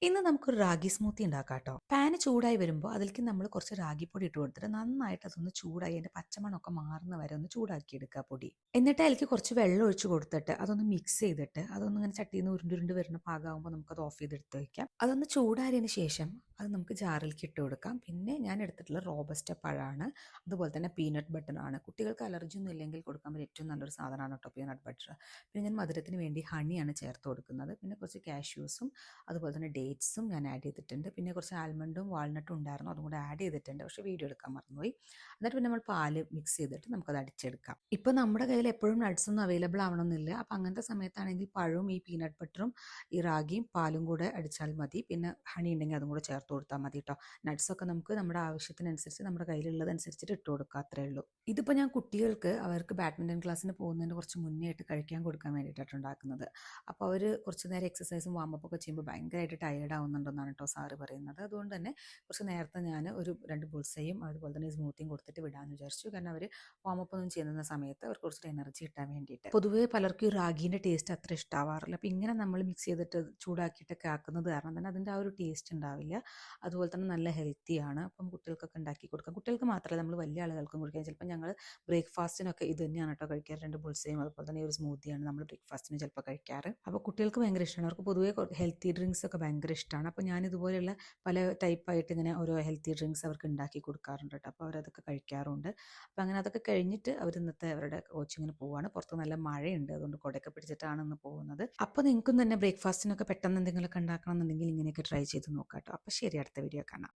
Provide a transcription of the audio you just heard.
ഇന്ന് നമുക്കൊരു റാഗി സ്മൂത്തി ഉണ്ടാക്കാം കേട്ടോ. പാന് ചൂടായി വരുമ്പോൾ അതിലേക്ക് നമ്മൾ കുറച്ച് റാഗിപ്പൊടി ഇട്ട് കൊടുത്തിട്ട് നന്നായിട്ട് അതൊന്ന് ചൂടായി അതിൻ്റെ പച്ചമണമൊക്കെ മാറുന്ന വരെ ഒന്ന് ചൂടാക്കി എടുക്കുക പൊടി. എന്നിട്ട് അതിലേക്ക് കുറച്ച് വെള്ളം ഒഴിച്ച് കൊടുത്തിട്ട് അതൊന്ന് മിക്സ് ചെയ്തിട്ട് അതൊന്ന് ഇങ്ങനെ ചട്ടിയിൽ നിന്ന് ഉരുണ്ടുരുണ്ട് വരുന്ന പാകമാകുമ്പോൾ നമുക്കത് ഓഫ് ചെയ്തെടുത്ത് വയ്ക്കാം. അതൊന്ന് ചൂടായതിന് ശേഷം അത് നമുക്ക് ജാറിലേക്ക് ഇട്ട് കൊടുക്കാം. പിന്നെ ഞാൻ എടുത്തിട്ടുള്ള റോബസ്റ്റ പഴമാണ്, അതുപോലെ തന്നെ പീനട്ട് ബട്ടറാണ്. കുട്ടികൾക്ക് അലർജി ഒന്നും ഇല്ലെങ്കിൽ കൊടുക്കാൻ പറ്റിയ ഏറ്റവും നല്ലൊരു സാധനമാണ് കേട്ടോ പീനട്ട് ബട്ടർ. പിന്നെ ഞാൻ മധുരത്തിന് വേണ്ടി ഹണിയാണ് ചേർത്ത് കൊടുക്കുന്നത്. പിന്നെ കുറച്ച് കാഷ്യൂസും അതുപോലെ തന്നെ ഡേറ്റ്സും ഞാൻ ആഡ് ചെയ്തിട്ടുണ്ട്. പിന്നെ കുറച്ച് ആൽമണ്ടും വാൾനട്ടും ഉണ്ടായിരുന്നു, അതും കൂടെ ആഡ് ചെയ്തിട്ടുണ്ട്. പക്ഷേ വീഡിയോ എടുക്കാൻ മറന്നുപോയി. എന്നിട്ട് പിന്നെ നമ്മൾ പാല് മിക്സ് ചെയ്തിട്ട് നമുക്കത് അടിച്ചെടുക്കാം. ഇപ്പോൾ നമ്മുടെ കയ്യിൽ എപ്പോഴും നട്ട്സ് ഒന്നും അവൈലബിൾ ആവണമെന്നില്ല. അപ്പോൾ അങ്ങനത്തെ സമയത്താണെങ്കിൽ പഴവും ഈ പീനട്ട് ബട്ടറും ഈ റാഗിയും പാലും കൂടെ അടിച്ചാൽ മതി. പിന്നെ ഹണി ഉണ്ടെങ്കിൽ അതും കൂടെ ചേർത്ത് കൊടുത്താൽ മതി കേട്ടോ. നട്ട്സൊക്കെ നമുക്ക് നമ്മുടെ ആവശ്യത്തിനനുസരിച്ച് നമ്മുടെ കയ്യിലുള്ളതനുസരിച്ചിട്ട് ഇട്ട് കൊടുക്കുക, അത്രേ ഉള്ളൂ. ഇതിപ്പോൾ ഞാൻ കുട്ടികൾക്ക് അവർക്ക് ബാഡ്മിൻ്റൺ ക്ലാസ്സിന് പോകുന്നതിന് കുറച്ച് മുന്നേ ആയിട്ട് കഴിക്കാൻ കൊടുക്കാൻ വേണ്ടിയിട്ടാണ് ഉണ്ടാക്കുന്നത്. അപ്പോൾ അവർ കുറച്ച് നേരം എക്സസൈസും വാമപ്പൊക്കെ ചെയ്യുമ്പോൾ ഭയങ്കരമായിട്ട് ടയേർഡ് ആവുന്നുണ്ടെന്നാണ് കേട്ടോ സാറ് പറയുന്നത്. അതുകൊണ്ട് തന്നെ കുറച്ച് നേരത്തെ ഞാൻ ഒരു 2 ബുൾസയും അതുപോലെ തന്നെ സ്മൂത്തിയും കൊടുത്തിട്ട് വിടാമെന്ന് വിചാരിച്ചു. കാരണം അവർ വാമപ്പ് ഒന്നും ചെയ്യുന്ന സമയത്ത് അവർക്ക് കുറച്ച് എനർജി കിട്ടാൻ വേണ്ടിയിട്ട്. പൊതുവേ പലർക്കും ഈ റാഗീൻ്റെ ടേസ്റ്റ് അത്ര ഇഷ്ടമാവാറില്ല. അപ്പോൾ ഇങ്ങനെ നമ്മൾ മിക്സ് ചെയ്തിട്ട് ചൂടാക്കിയിട്ടൊക്കെ ആക്കുന്നത് കാരണം തന്നെ അതിൻ്റെ ആ ഒരു ടേസ്റ്റ് ഉണ്ടാവില്ല. അതുപോലെ തന്നെ നല്ല ഹെൽത്തിയാണ്. അപ്പം കുട്ടികൾക്കൊക്കെ ഉണ്ടാക്കി കൊടുക്കാം. കുട്ടികൾക്ക് മാത്രമല്ല, നമ്മൾ വലിയ ആളുകൾക്കും കൊടുക്കാം. ചിലപ്പോൾ ഞങ്ങൾ ബ്രേക്ക്ഫാസ്റ്റിനൊക്കെ ഇത് തന്നെയാണ് കേട്ടോ കഴിക്കാറ്. 2 ബുൾസയും അതുപോലെ തന്നെ ഒരു സ്മൂത്തിയാണ് നമ്മൾ ബ്രേക്ക്ഫാസ്റ്റിന് ചിലപ്പോൾ കഴിക്കാറ്. അപ്പോൾ കുട്ടികൾക്ക് ഭയങ്കര ഇഷ്ടമാണ്. അവർക്ക് പൊതുവേ ഹെൽത്തി ഡ്രിങ്ക്സ് ഒക്കെ ഭയങ്കര ഇഷ്ടമാണ്. അപ്പോൾ ഞാൻ ഇതുപോലെയുള്ള പല ടൈപ്പായിട്ട് ഇങ്ങനെ ഓരോ ഹെൽത്തി ഡ്രിങ്ക്സ് അവർക്ക് ഉണ്ടാക്കി കൊടുക്കാറുണ്ട് കേട്ടോ. അപ്പോൾ അവരതൊക്കെ കഴിക്കാറുണ്ട്. അപ്പോൾ അങ്ങനെ അതൊക്കെ കഴിഞ്ഞിട്ട് അവർ ഇന്നത്തെ അവരുടെ കോച്ചിങ്ങിന് പോവുകയാണ്. പുറത്ത് നല്ല മഴയുണ്ട്, അതുകൊണ്ട് കുടയൊക്കെ പിടിച്ചിട്ടാണ് ഇന്ന് പോകുന്നത്. അപ്പോൾ നിങ്ങൾക്കും തന്നെ ബ്രേക്ക്ഫാസ്റ്റിനൊക്കെ പെട്ടെന്ന് എന്തെങ്കിലുമൊക്കെ ഉണ്ടാക്കണം എന്നുണ്ടെങ്കിൽ ഇങ്ങനെയൊക്കെ ട്രൈ ചെയ്ത് നോക്കാം കേട്ടോ. അപ്പോൾ ശരി, അടുത്ത വീഡിയോ കാണാം.